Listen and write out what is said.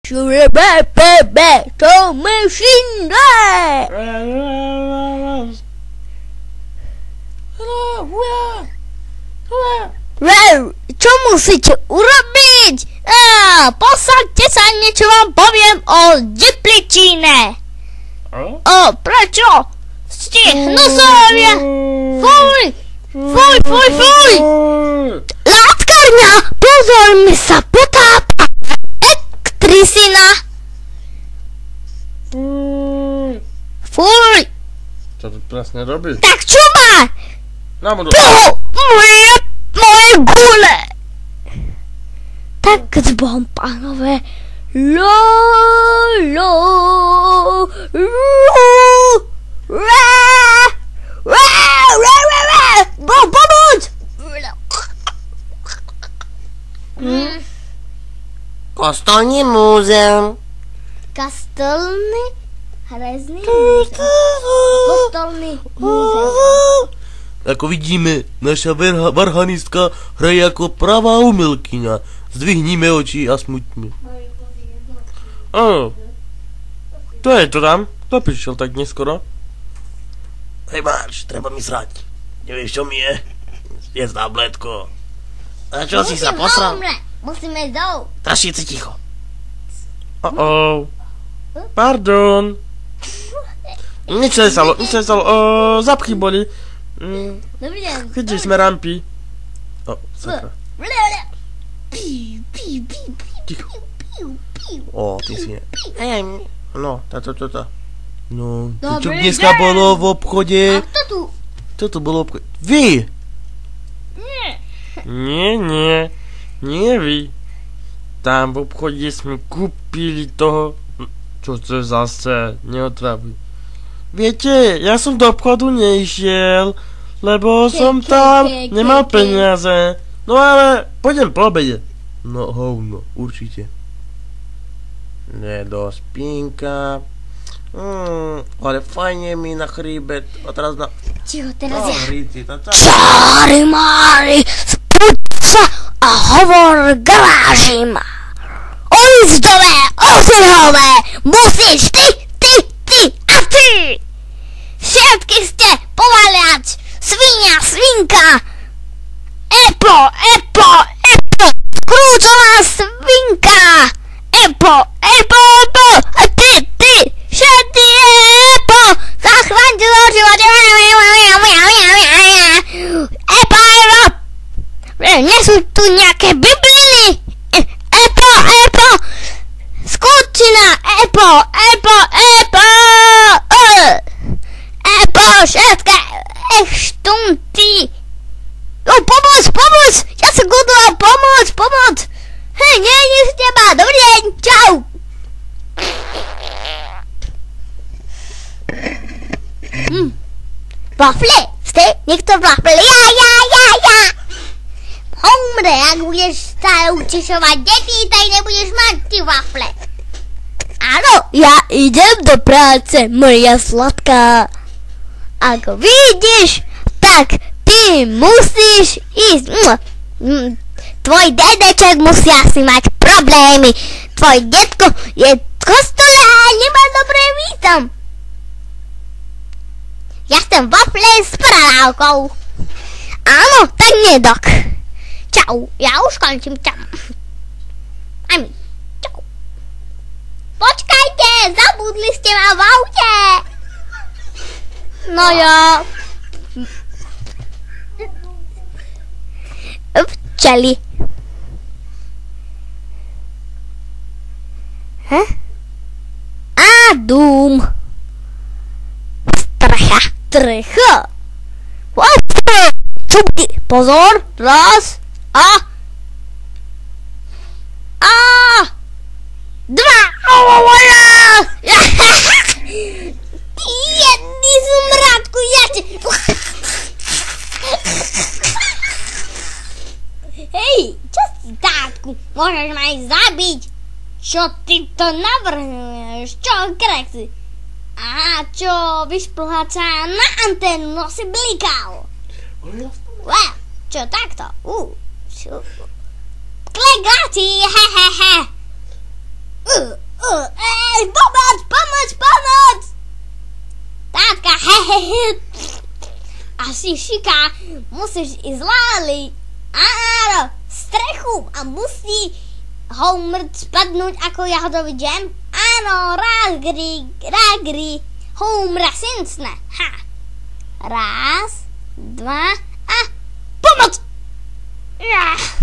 To myšinné! Čo musíte urobiť? Posaďte sa, niečo vám poviem o dipličíne. Prečo? Ste hnusovia! Fuj! Látkárňa, pozor, mi sa potápa elektricina. Fuj! Čo tu presne robíš? Tak čo má? Moje gule! Tak s Bohom, pánové. Boh, pomôcť! Kostolní múzeum. Kostolný? Hrezný múzeum. Kostolný múzeum. Ako vidíme, naša varhanistka hraje ako pravá umelkyňa. Zdvihnime oči a smutme. To je to tam? Kto prišiel tak neskoro? Hej máš, treba mi srať. Nevieš čo mi je? Je tabletko. A čo si sa posral? Musíme dolu. Trašice ticho. Pardon. Nič nesalo. Zapchy boli. Dobrý deň. Chytili sme rampy. Sakra. Ticho. Ty si je. No, táto. No, čo dneska bolo v obchode? A kto tu? Čo tu bolo v obchode? Vy! Nie. Nie vy. Tam v obchode sme kúpili toho... Čo to zase? Neotravuj. Viete, ja som do obchodu nešiel, lebo som tam nemal peniaze. No ale pôjdem po obede. No hovno, určite. Nedospínka. Ale fajne mi na chríbet. A teraz na... Ticho, teraz ja. Čári mári, spúď sa a hovor garážim. Ulizdové, osirhové, musíš ty a ty. Všetky ste povaliať, svinia, svinka. Epo, skrúčová svinka. Epo, a ty, všetky Epo, zachraňte do života. Epo, nie sú tu nejaké bibliny. Epo, skúčina, Epo, všetké štunty. Pomôcť, ja som godoval, pomôcť. Hej, nie z teba, dobrý deň, čau. Wafle, ste? Niekto wafle? Ja. Homre, ak budeš stále utešovať deti, tak nebudeš mať ty wafle. Áno, ja idem do práce, moja sladká. Ako vidíš, tak ty musíš ísť. Tvoj dedeček musí asi mať problémy. Tvoj detko je v kostole a nemá dobré vítam. Ja chcem wafle s pralávkou. Áno, tak nedok. Čau, ja už končím, čau. Ami, čau. Počkajte, zabudli ste ma v aute. No ja. Včeli. A dům. Strecha. Čupky, pozor, raz a dva. Jedný zmrádku, Hej, čo si tátku, môžeš ma aj zabiť. Čo ty to navrhneš? Čo kreksy? Aha, čo vyšplháca na anténu, no si blikal. Čo takto? Klegáti, hehehe. Pomoc! Tátka, asi šiká, musíš ísť láli. Áno, strechu a musí Homer spadnúť ako jahodový džem. Áno, ragri, Homera Simpsona. Ha. Raz, dva a pomoc! Ja.